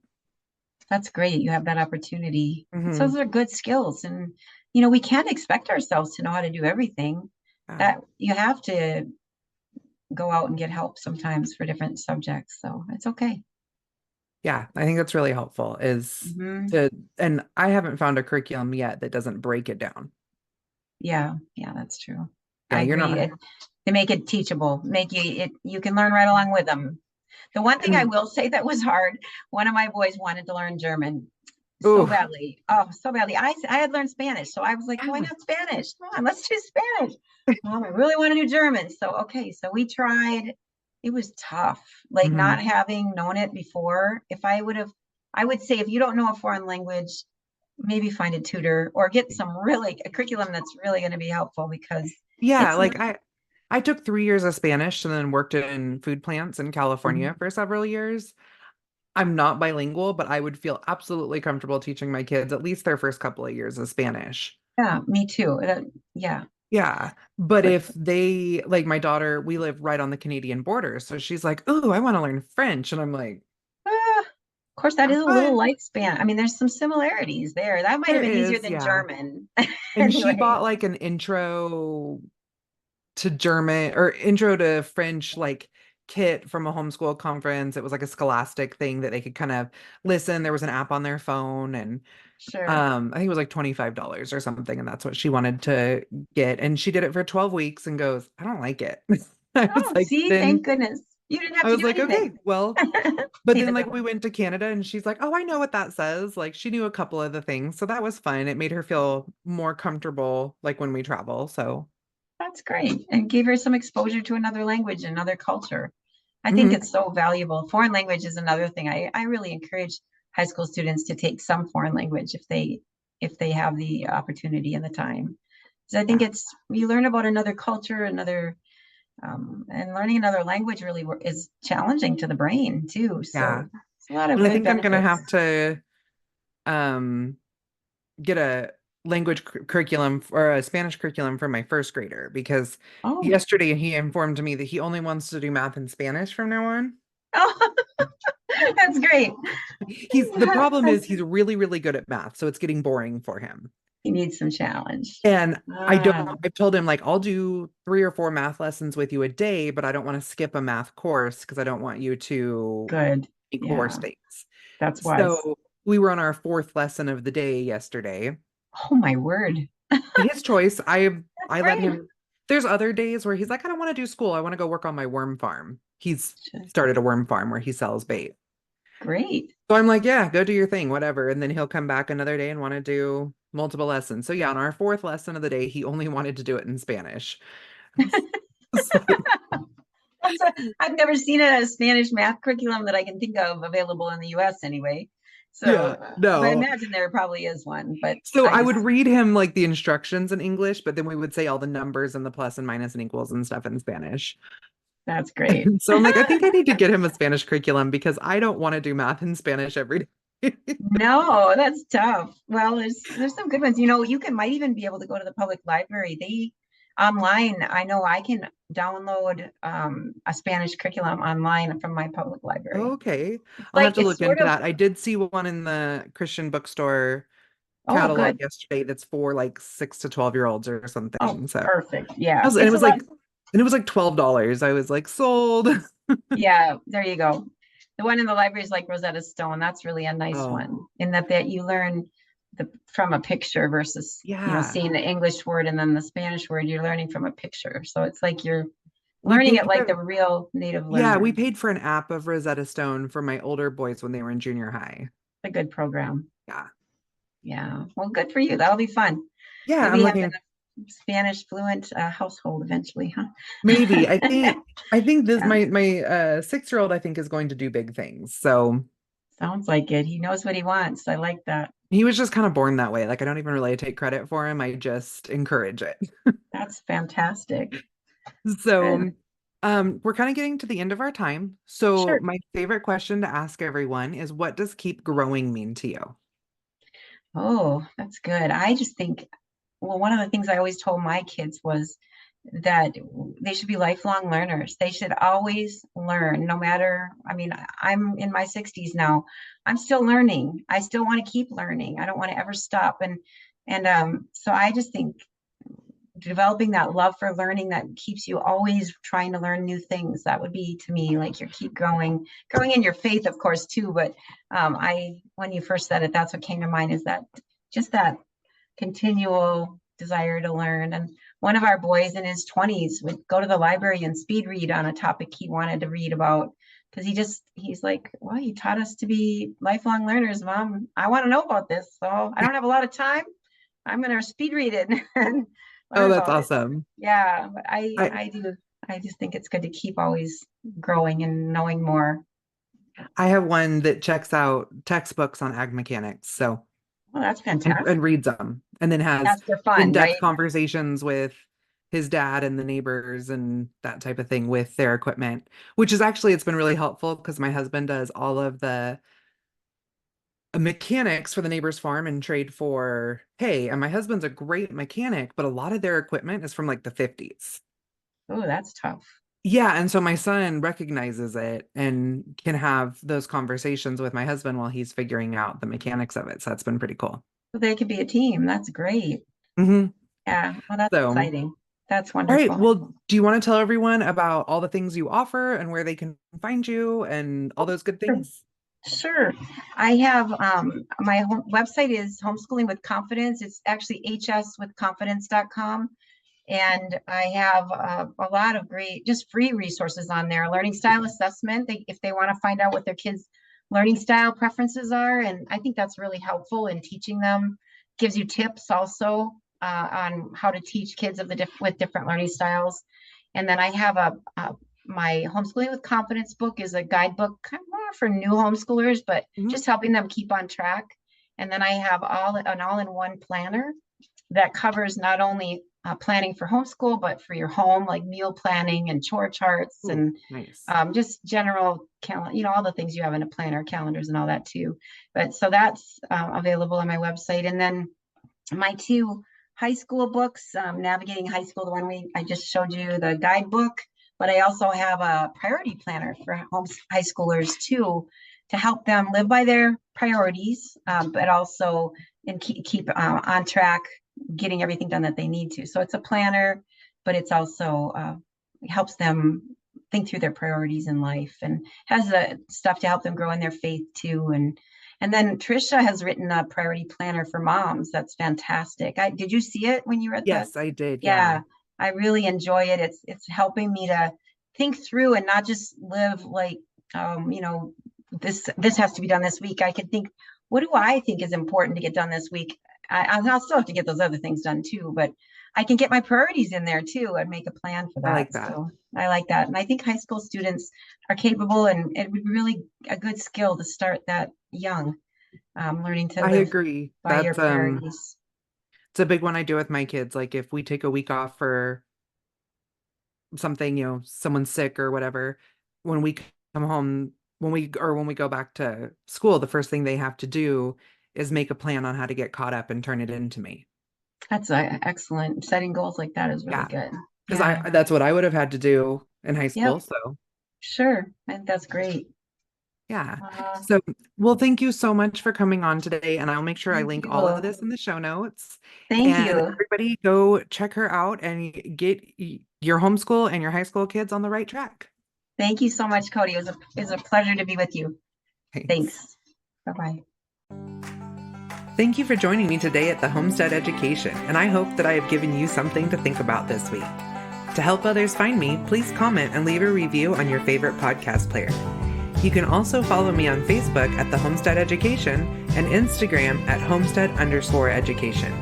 B: That's great. You have that opportunity. So
A: Hmm.
B: those are good skills. And, we can't expect ourselves to know how to do everything.
A: Yeah.
B: That you have to go out and get help sometimes for different subjects. So it's okay.
A: Yeah, I think that's really helpful is
B: Hmm.
A: to, and I haven't found a curriculum yet that doesn't break it down.
B: Yeah, yeah, that's true.
A: Yeah,
B: I
A: you're
B: agree.
A: not,
B: They make it teachable, make you can learn right along with them. The one thing I
A: and
B: will say that was hard, one of my boys wanted to learn German so
A: oh,
B: badly. Oh, so badly. I had learned Spanish, so I was like, why
A: yeah.
B: not Spanish? Come on, let's do Spanish. I really want to do German. So okay, so we tried. It was tough, like not
A: Hmm.
B: having known it before. If I would have, I would say if you don't know a foreign language, maybe find a tutor or get a curriculum that's really going to be helpful because
A: Yeah,
B: it's
A: like
B: not.
A: I took 3 years of Spanish and then worked in food plants in California
B: Mhm.
A: for several years. I'm not bilingual, but I would feel absolutely comfortable teaching my kids at least their first couple of years of Spanish.
B: Yeah, me too. Yeah,
A: Yeah. But
B: but
A: if they, like my daughter, we live right on the Canadian border. So she's like, oh, I want to learn French. And I'm like,
B: of course, that is a little
A: fine.
B: lifespan. I mean, there's some similarities there. That might have
A: There
B: been easier
A: is,
B: than
A: yeah.
B: German.
A: And she
B: Anyway,
A: bought like an intro to German or intro to French like kit from a homeschool conference. It was like a scholastic thing that they could kind of listen. There was an app on their phone and
B: sure.
A: I think it was like $25 or something, and that's what she wanted to get. And she did it for 12 weeks and goes, I don't like it. I was
B: Oh,
A: like,
B: see, thank
A: then
B: goodness. You didn't have
A: I
B: to
A: was
B: do
A: like,
B: anything.
A: okay, well, but then
B: Even
A: like
B: though
A: we went to Canada and she's like, oh, I know what that says. Like she knew a couple of the things. So that was fun. It made her feel more comfortable like when we travel. So
B: that's great. And gave her some exposure to another language, another culture. I think
A: mhm.
B: it's so valuable. Foreign language is another thing. I really encourage high school students to take some foreign language if they have the opportunity and the time. Because I think
A: Yeah.
B: it's you learn about another culture, and learning another language really is challenging to the brain too.
A: Yeah.
B: So it's a lot of
A: And I
B: good
A: think I'm gonna
B: benefits.
A: have to um get a language curriculum or a Spanish curriculum for my first grader because
B: Oh,
A: yesterday he informed me that he only wants to do math and Spanish from now on.
B: oh, that's great.
A: He's the problem is he's really, really good at math, so it's getting boring for him.
B: He needs some challenge.
A: And I don't,
B: Ah,
A: I've told him like I'll do 3 or 4 math lessons with you a day, but I don't want to skip a math course because I don't want you to
B: good.
A: make poor
B: Yeah,
A: mistakes.
B: that's wise.
A: So we were on our fourth lesson of the day yesterday.
B: Oh my word.
A: His choice.
B: That's
A: I let
B: great.
A: him. There's other days where he's like, I don't want to do school. I want to go work on my worm farm. He's
B: Sure.
A: started a worm farm where he sells bait.
B: Great.
A: So I'm like, yeah, go do your thing, whatever. And then he'll come back another day and want to do multiple lessons. So yeah, on our fourth lesson of the day, he only wanted to do it in Spanish. It's like,
B: I've never seen a Spanish math curriculum that I can think of available in the US anyway. So,
A: yeah,
B: but I
A: no.
B: imagine there probably is one, but
A: So
B: I
A: I
B: just,
A: would read him like the instructions in English, but then we would say all the numbers and the plus and minus and equals and stuff in Spanish.
B: that's great.
A: So I'm like, I think I need to get him a Spanish curriculum because I don't want to do math in Spanish every day.
B: No, that's tough. Well, there's some good ones. You might even be able to go to the public library. They online, I know I can download a Spanish curriculum online from my public library.
A: Okay.
B: It's
A: I'll have
B: like
A: to
B: it's
A: look
B: sort
A: into
B: of,
A: that. I did see one in the Christian bookstore
B: oh,
A: catalog
B: good.
A: yesterday that's for like 6 to 12 year olds or
B: Oh,
A: something. So
B: perfect. Yeah.
A: and
B: It's a lot.
A: it was like $12. I was like, sold.
B: Yeah, there you go. The one in the library is like Rosetta Stone. That's really a nice
A: Oh,
B: one in that you learn from a picture versus,
A: yeah.
B: seeing the English word and then the Spanish word, you're learning from a picture. So it's like you're
A: We
B: learning
A: paid
B: it like
A: for
B: the real native
A: Yeah, we
B: learner.
A: paid for an app of Rosetta Stone for my older boys when they were in junior high.
B: A good program.
A: Yeah.
B: Yeah. Well, good for you. That'll be fun.
A: Yeah, I'm
B: Maybe having
A: looking
B: a Spanish fluent household eventually, huh?
A: maybe. I think this
B: Yeah.
A: my 6 year old I think is going to do big things. So
B: Sounds like it. He knows what he wants. I like that.
A: He was just kind of born that way. Like, I don't even really take credit for him. I just encourage it.
B: That's fantastic. Good.
A: So, we're kind of getting to the end of our time. So,
B: Sure.
A: my favorite question to ask everyone is, what does keep growing mean to you?
B: Oh, that's good. I just think, well, one of the things I always told my kids was that they should be lifelong learners. They should always learn, no matter, I mean, I'm in my 60s now. I'm still learning. I still want to keep learning. I don't want to ever stop. And so I just think developing that love for learning that keeps you always trying to learn new things, that would be to me like you keep growing in your faith, of course, too. But I when you first said it, that's what came to mind, is that just that continual desire to learn. And one of our boys in his 20s would go to the library and speed read on a topic he wanted to read about, because he's like, well, you taught us to be lifelong learners, Mom. I want to know about this, so I don't have a lot of time. I'm going to speed read it and
A: Oh,
B: learn
A: that's
B: about it.
A: awesome.
B: Yeah, but I
A: I
B: I do I just think it's good to keep always growing and knowing more.
A: I have one that checks out textbooks on ag mechanics, so
B: Well, that's
A: and
B: fantastic.
A: reads them, and then has
B: That's for fun,
A: in-depth
B: right?
A: conversations with his dad and the neighbors and that type of thing with their equipment, which is actually it's been really helpful because my husband does all of the mechanics for the neighbor's farm and trade for hay. And my husband's a great mechanic, but a lot of their equipment is from like the 50s.
B: Oh, that's tough.
A: Yeah, and so my son recognizes it and can have those conversations with my husband while he's figuring out the mechanics of it. So that's been pretty cool.
B: So they could be a team. That's great.
A: Hmm.
B: Yeah. Well, that's
A: So,
B: exciting. That's
A: all right.
B: wonderful.
A: Well, do you want to tell everyone about all the things you offer and where they can find you and all those good
B: Sure.
A: things?
B: Sure. I have my website is Homeschooling with Confidence. It's actually hswithconfidence.com. And I have a lot of great, just free resources on there. Learning style assessment, if they want to find out what their kids' learning style preferences are. And I think that's really helpful in teaching them. Gives you tips also on how to teach kids with different learning styles. And then I have my Homeschooling with Confidence book is a guidebook kind of more for new homeschoolers, but
A: Mhm.
B: just helping them keep on track. And then I have an all-in-one planner that covers not only planning for homeschool, but for your home, like meal planning and chore charts
A: Ooh,
B: and
A: nice.
B: just general all the things you have in a planner, calendars and all that too. But so that's available on my website. And then my two high school books, Navigating High School, the one I just showed you, the guidebook, but I also have a priority planner for high schoolers too, to help them live by their priorities, but also and keep on track, getting everything done that they need to. So it's a planner, but it's also helps them think through their priorities in life, and has the stuff to help them grow in their faith too. And then Trisha has written a priority planner for moms. That's fantastic. Did you see it when you were at the?
A: Yes, I did. Yeah.
B: Yeah, I really enjoy it. It's helping me to think through and not just live like this has to be done this week. I can think, what do I think is important to get done this week? I'll still have to get those other things done too, but I can get my priorities in there too and make a plan for
A: I like
B: that.
A: that.
B: So I like that. And I think high school students are capable, and it would be really a good skill to start that young, learning to
A: I
B: live
A: agree.
B: by your priorities.
A: It's a big one I do with my kids. Like if we take a week off for something, someone's sick or whatever, when we come home, when we go back to school, the first thing they have to do is make a plan on how to get caught up and turn it into me.
B: That's excellent. Setting goals like that is really
A: Yeah.
B: good.
A: Because
B: Yeah.
A: that's what I would have had to do in high
B: Yep.
A: school. So
B: Sure. I think that's great.
A: yeah.
B: Uh,
A: So, well, thank you so much for coming on today. And I'll make sure I
B: thank
A: link all of
B: you.
A: this in the show notes.
B: Thank
A: And
B: you.
A: everybody go check her out and get your homeschool and your high school kids on the right track.
B: Thank you so much, Kody. It was a pleasure to be with you.
A: Thanks.
B: Thanks. Bye-bye.
A: Thank you for joining me today at the Homestead Education, and I hope that I have given you something to think about this week. To help others find me, please comment and leave a review on your favorite podcast player. You can also follow me on Facebook at the Homestead Education and Instagram at homestead_education.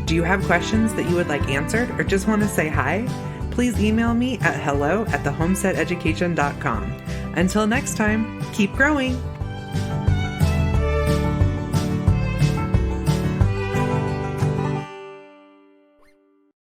A: Do you have questions that you would like answered or just want to say hi? Please email me at hello@thehomesteadeducation.com. Until next time, keep growing!